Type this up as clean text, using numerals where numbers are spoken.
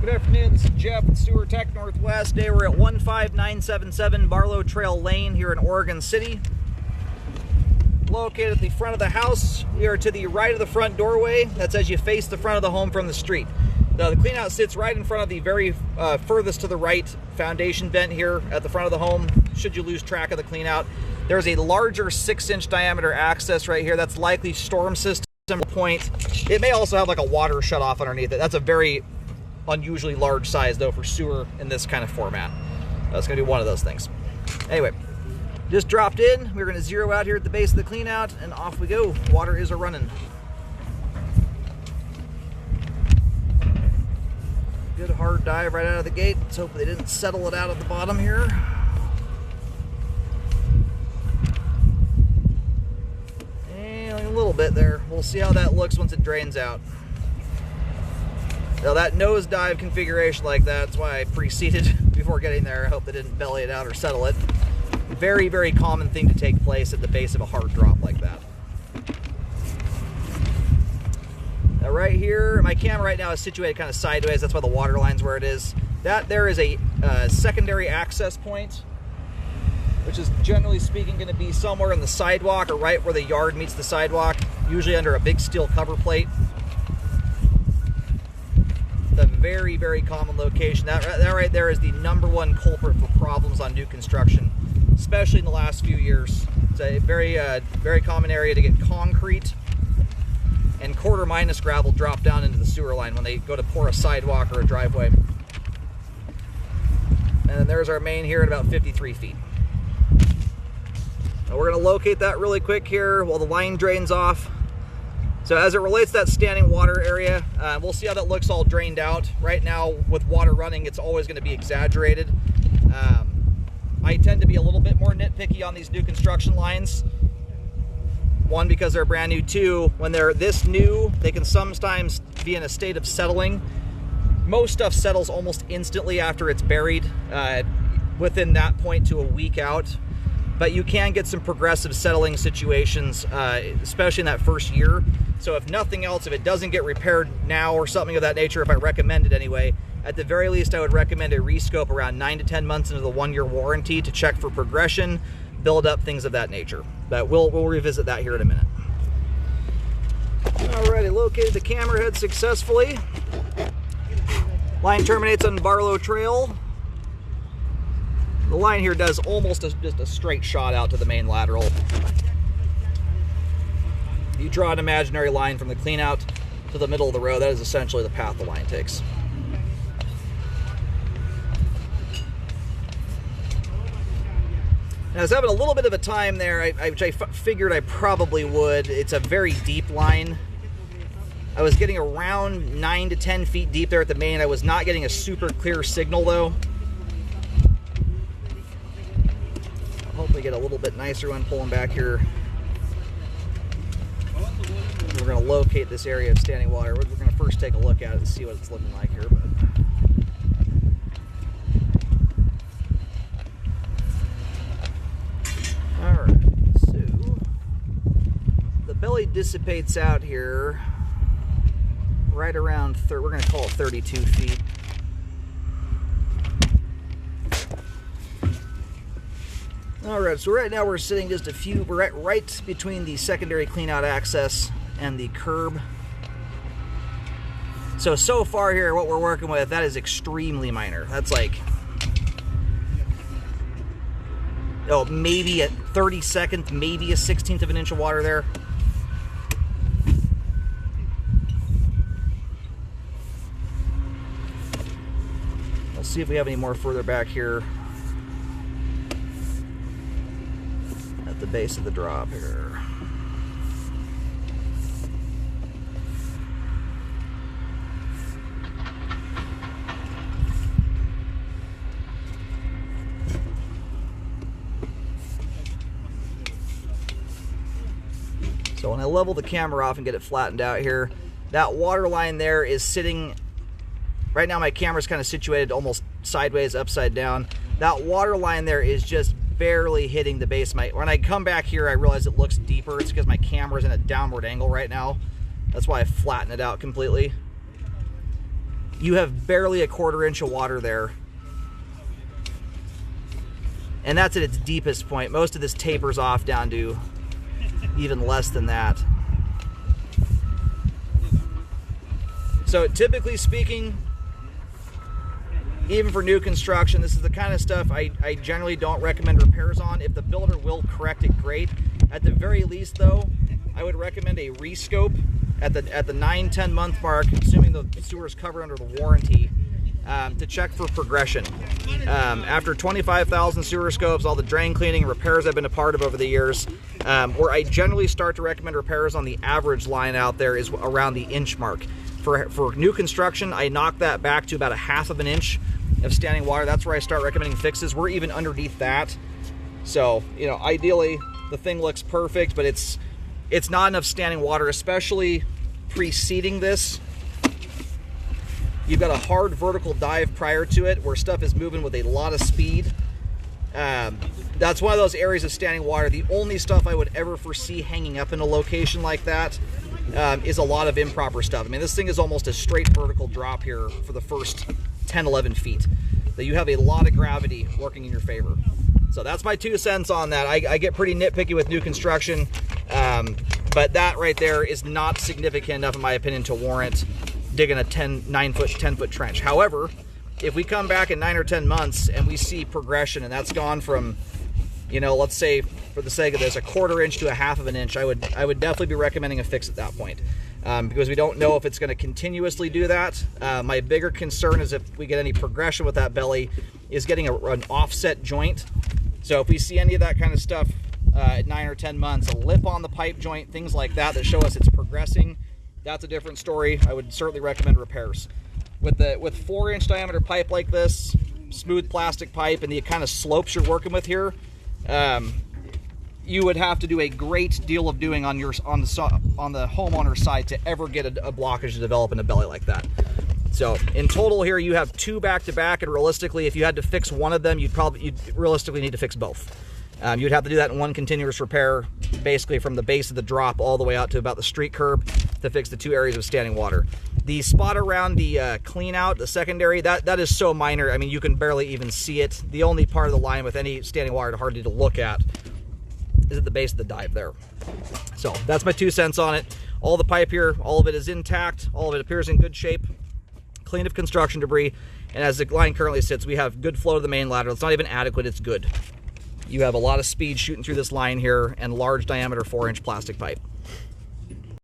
Good afternoon, this is Jeff with Sewer Tech Northwest. Today we're at 15977 Barlow Trail Lane here in Oregon City. Located at the front of the house, we are to the right of the front doorway. That's as you face the front of the home from the street. Now, the cleanout sits right in front of the very furthest to the right foundation vent here at the front of the home, should you lose track of the cleanout. There's a larger 6-inch diameter access right here. That's likely storm system point. It may also have like a water shutoff underneath it. That's a very unusually large size though for sewer in this kind of format. That's gonna be one of those things. Anyway, just dropped in. We're gonna zero out here at the base of the cleanout and off we go. Water is a-running. Good hard dive right out of the gate. Let's hope they didn't settle it out at the bottom here. And a little bit there. We'll see how that looks once it drains out. Now that nosedive configuration like that's why I preceded before getting there. I hope they didn't belly it out or settle it. Very, very common thing to take place at the base of a hard drop like that. Now right here, my camera right now is situated kind of sideways. That's why the water line's where it is. That there is a secondary access point, which is generally speaking going to be somewhere in the sidewalk or right where the yard meets the sidewalk, usually under a big steel cover plate. A very, very common location. That right there is the #1 culprit for problems on new construction, especially in the last few years. It's a very, very common area to get concrete and quarter minus gravel drop down into the sewer line when they go to pour a sidewalk or a driveway. And then there's our main here at about 53 feet. Now we're going to locate that really quick here while the line drains off. So as it relates to that standing water area, we'll see how that looks all drained out. Right now, with water running, it's always going to be exaggerated. I tend to be a little bit more nitpicky on these new construction lines. One, because they're brand new. Two, when they're this new, they can sometimes be in a state of settling. Most stuff settles almost instantly after it's buried, within that point to a week out. But you can get some progressive settling situations, especially in that first year. So if nothing else, if it doesn't get repaired now or something of that nature, if I recommend it anyway, at the very least I would recommend a rescope around 9 to 10 months into the 1-year warranty to check for progression, build up, things of that nature. But we'll revisit that here in a minute. Alrighty, located the camera head successfully. Line terminates on Barlow Trail. The line here does almost just a straight shot out to the main lateral. You draw an imaginary line from the cleanout to the middle of the road. That is essentially the path the line takes. Now, I was having a little bit of a time there, which I figured I probably would. It's a very deep line. I was getting around 9 to 10 feet deep there at the main. I was not getting a super clear signal though. Hopefully get a little bit nicer when pulling back here. We're going to locate this area of standing water. We're going to first take a look at it and see what it's looking like here. Alright, so the belly dissipates out here right around, we're going to call it 32 feet. Alright, so right now we're sitting just we're right between the secondary cleanout access and the curb. So far here, what we're working with, that is extremely minor. That's like, maybe a 32nd, maybe a 16th of an inch of water there. Let's see if we have any more further back here. At the base of the drop here. So when I level the camera off and get it flattened out here, that water line there is sitting, right now my camera's kind of situated almost sideways, upside down. That water line there is just barely hitting the base. When I come back here, I realize it looks deeper. It's because my camera's in a downward angle right now. That's why I flattened it out completely. you have barely a 1/4 inch of water there. And that's at its deepest point. Most of this tapers off down to even less than that. So typically speaking, even for new construction, this is the kind of stuff I generally don't recommend repairs on. If the builder will correct it, great. At the very least though, I would recommend a rescope at the 9-10 month mark, assuming the sewer is covered under the warranty, to check for progression. After 25,000 sewer scopes, all the drain cleaning and repairs I've been a part of over the years, where I generally start to recommend repairs on the average line out there is around the inch mark. For new construction, I knock that back to about a 1/2 inch of standing water. That's where I start recommending fixes. We're even underneath that. So, you know, ideally the thing looks perfect, but it's not enough standing water, especially preceding this. You've got a hard vertical dive prior to it where stuff is moving with a lot of speed. That's one of those areas of standing water. The only stuff I would ever foresee hanging up in a location like that is a lot of improper stuff. I mean, this thing is almost a straight vertical drop here for the first 10-11 feet. That you have a lot of gravity working in your favor. So that's my 2 cents on that. I get pretty nitpicky with new construction, but that right there is not significant enough, in my opinion, to warrant digging a 9-foot, 10-foot trench. However, if we come back in 9 or 10 months and we see progression, and that's gone from, you know, let's say for the sake of this, a 1/4 inch to a 1/2 inch, I would definitely be recommending a fix at that point, because we don't know if it's going to continuously do that. My bigger concern is if we get any progression with that belly, is getting an offset joint. So if we see any of that kind of stuff at 9 or 10 months, a lip on the pipe joint, things like that that show us it's progressing, that's a different story. I would certainly recommend repairs. With 4-inch diameter pipe like this, smooth plastic pipe, and the kind of slopes you're working with here, you would have to do a great deal of doing on the homeowner side to ever get a blockage to develop in a belly like that. So in total here, you have 2 back-to-back, and realistically, if you had to fix one of them, you'd realistically need to fix both. You'd have to do that in one continuous repair, basically from the base of the drop all the way out to about the street curb to fix the 2 areas of standing water. The spot around the clean out, the secondary, that is so minor. I mean, you can barely even see it. The only part of the line with any standing water hardly to look at is at the base of the dive there. So that's my 2 cents on it. All the pipe here, all of it is intact. All of it appears in good shape, clean of construction debris. And as the line currently sits, we have good flow to the main lateral. It's not even adequate, it's good. You have a lot of speed shooting through this line here and large diameter 4-inch plastic pipe.